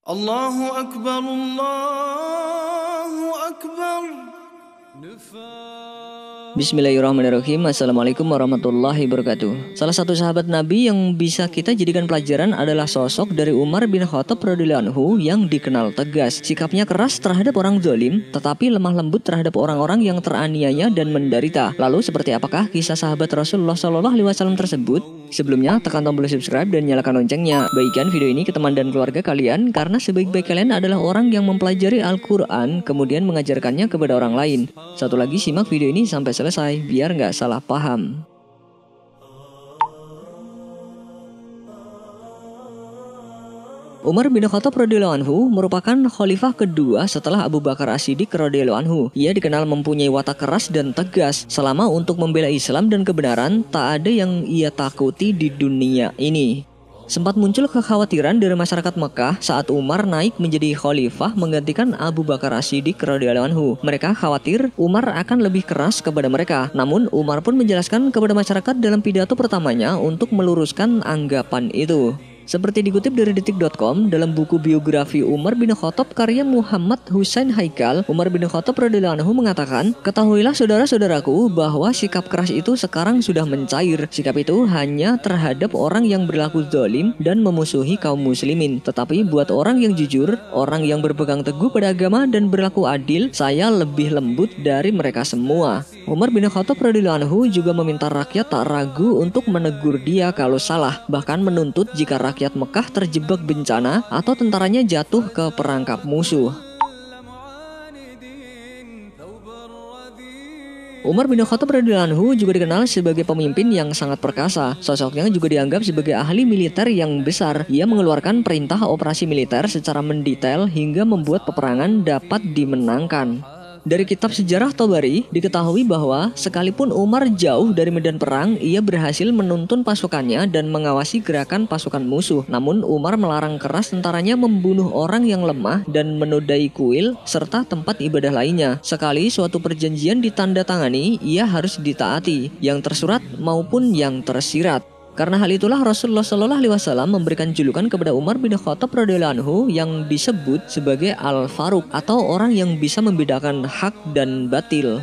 Allahu Akbar, Allahu Akbar. Bismillahirrahmanirrahim. Assalamualaikum warahmatullahi wabarakatuh. Salah satu sahabat Nabi yang bisa kita jadikan pelajaran adalah sosok dari Umar bin Khattab radhiyallahu anhu yang dikenal tegas. Sikapnya keras terhadap orang zalim, tetapi lemah lembut terhadap orang-orang yang teraniaya dan menderita. Lalu seperti apakah kisah sahabat Rasulullah SAW tersebut? Sebelumnya tekan tombol subscribe dan nyalakan loncengnya. Bagikan video ini ke teman dan keluarga kalian, karena sebaik-baik kalian adalah orang yang mempelajari Al-Quran kemudian mengajarkannya kepada orang lain. Satu lagi, simak video ini sampai selesai biar nggak salah paham. Umar bin Khattab radhiyallahu anhu merupakan khalifah kedua setelah Abu Bakar As-Siddiq radhiyallahu anhu. Ia dikenal mempunyai watak keras dan tegas. Selama untuk membela Islam dan kebenaran, tak ada yang ia takuti di dunia ini. Sempat muncul kekhawatiran dari masyarakat Mekah saat Umar naik menjadi khalifah menggantikan Abu Bakar As-Siddiq radhiyallahu anhu. Mereka khawatir Umar akan lebih keras kepada mereka. Namun Umar pun menjelaskan kepada masyarakat dalam pidato pertamanya untuk meluruskan anggapan itu. Seperti dikutip dari detik.com, dalam buku biografi Umar bin Khattab karya Muhammad Husain Haikal, Umar bin Khattab radhiyallahu anhu mengatakan, "Ketahuilah saudara-saudaraku bahwa sikap keras itu sekarang sudah mencair. Sikap itu hanya terhadap orang yang berlaku zalim dan memusuhi kaum muslimin. Tetapi buat orang yang jujur, orang yang berpegang teguh pada agama dan berlaku adil, saya lebih lembut dari mereka semua." Umar bin Khattab radhiyallahu anhu juga meminta rakyat tak ragu untuk menegur dia kalau salah, bahkan menuntut jika rakyat Mekah terjebak bencana atau tentaranya jatuh ke perangkap musuh. Umar bin Khattab radhiyallahu anhu juga dikenal sebagai pemimpin yang sangat perkasa. Sosoknya juga dianggap sebagai ahli militer yang besar. Ia mengeluarkan perintah operasi militer secara mendetail hingga membuat peperangan dapat dimenangkan. Dari kitab sejarah Tabari diketahui bahwa sekalipun Umar jauh dari medan perang, ia berhasil menuntun pasukannya dan mengawasi gerakan pasukan musuh. Namun Umar melarang keras tentaranya membunuh orang yang lemah dan menodai kuil serta tempat ibadah lainnya. Sekali suatu perjanjian ditandatangani, ia harus ditaati, yang tersurat maupun yang tersirat. Karena hal itulah Rasulullah SAW memberikan julukan kepada Umar bin Khattab radhiyallahu anhu yang disebut sebagai Al-Faruq, atau orang yang bisa membedakan hak dan batil.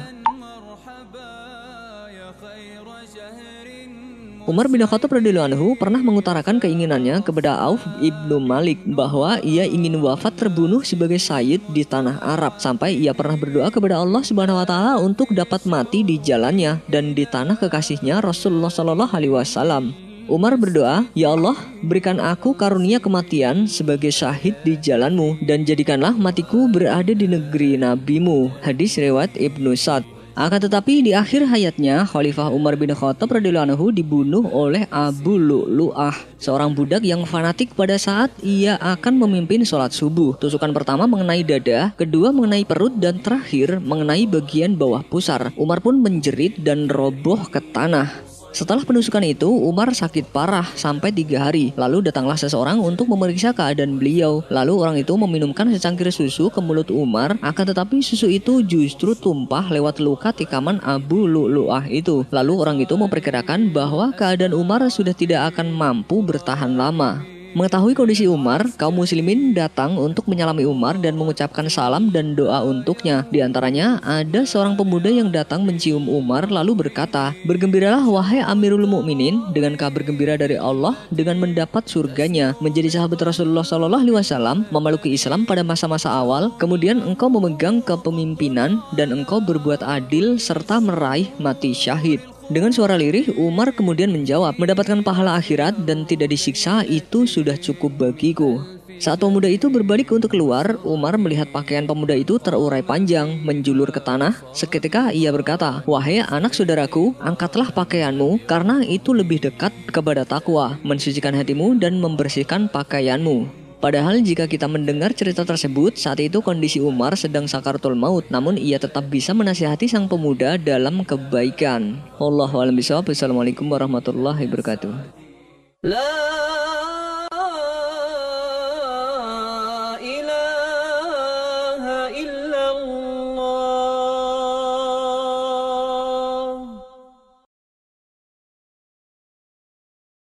Umar bin Khattab radhiyallahu anhu pernah mengutarakan keinginannya kepada Auf ibnu Malik bahwa ia ingin wafat terbunuh sebagai sayyid di tanah Arab, sampai ia pernah berdoa kepada Allah Subhanahu wa taala untuk dapat mati di jalannya dan di tanah kekasihnya Rasulullah SAW. Umar berdoa, "Ya Allah, berikan aku karunia kematian sebagai syahid di jalanmu dan jadikanlah matiku berada di negeri nabimu." Hadis riwayat Ibnu Sa'd. Akan tetapi di akhir hayatnya, Khalifah Umar bin Khattab radhiyallahu anhu dibunuh oleh Abu Lu'lu'ah, seorang budak yang fanatik pada saat ia akan memimpin sholat subuh. Tusukan pertama mengenai dada, kedua mengenai perut, dan terakhir mengenai bagian bawah pusar. Umar pun menjerit dan roboh ke tanah. Setelah penusukan itu, Umar sakit parah sampai 3 hari. Lalu datanglah seseorang untuk memeriksa keadaan beliau. Lalu orang itu meminumkan secangkir susu ke mulut Umar. Akan tetapi susu itu justru tumpah lewat luka tikaman Abu Lu'lu'ah itu. Lalu orang itu memperkirakan bahwa keadaan Umar sudah tidak akan mampu bertahan lama. Mengetahui kondisi Umar, kaum muslimin datang untuk menyalami Umar dan mengucapkan salam dan doa untuknya. Di antaranya ada seorang pemuda yang datang mencium Umar lalu berkata, "Bergembiralah wahai Amirul Mukminin dengan kabar gembira dari Allah dengan mendapat surganya, menjadi sahabat Rasulullah SAW, memeluk Islam pada masa-masa awal, kemudian engkau memegang kepemimpinan dan engkau berbuat adil serta meraih mati syahid." Dengan suara lirih, Umar kemudian menjawab, "Mendapatkan pahala akhirat dan tidak disiksa itu sudah cukup bagiku." Saat pemuda itu berbalik untuk keluar, Umar melihat pakaian pemuda itu terurai panjang, menjulur ke tanah. Seketika ia berkata, "Wahai anak saudaraku, angkatlah pakaianmu, karena itu lebih dekat kepada takwa, mensucikan hatimu dan membersihkan pakaianmu." Padahal jika kita mendengar cerita tersebut, saat itu kondisi Umar sedang sakaratul maut, namun ia tetap bisa menasihati sang pemuda dalam kebaikan. Wallahu a'lam bishawab. Assalamualaikum warahmatullahi wabarakatuh.